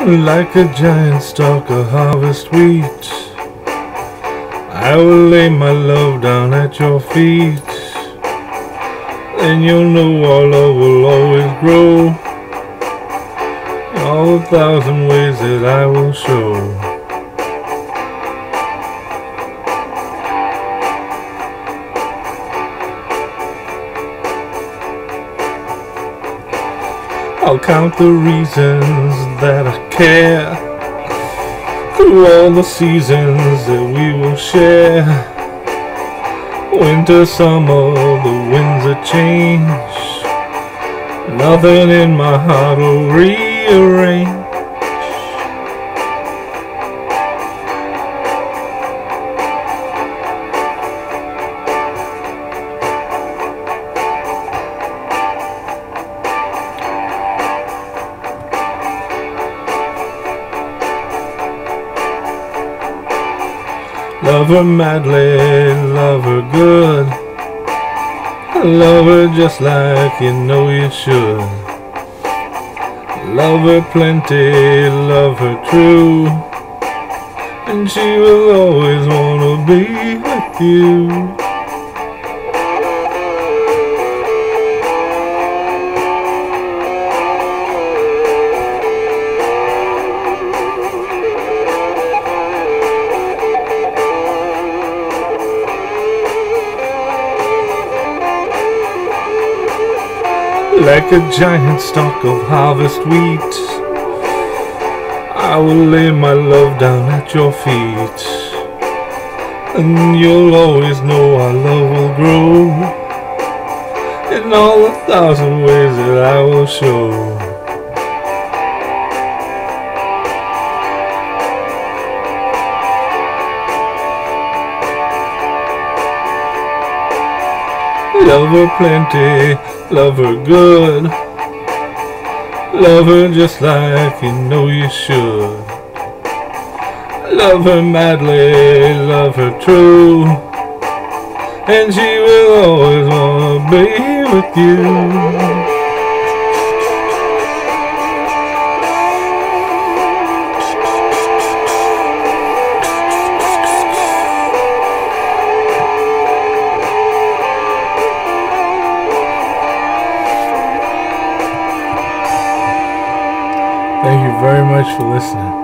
Like a giant stalk of harvest wheat, I will lay my love down at your feet. Then you'll know our love will always grow in all the thousand ways that I will show. I'll count the reasons that I care through all the seasons that we will share. Winter, summer, the winds of change. Nothing in my heart will rearrange. Love her madly, love her good. Love her just like you know you should. Love her plenty, love her true, and she will always wanna be with you. Like a giant stalk of harvest wheat, I will lay my love down at your feet. And you'll always know our love will grow in all the thousand ways that I will show. Love her plenty, love her good. Love her just like you know you should. Love her madly, love her true, and she will always wanna be with you. Thank you very much for listening.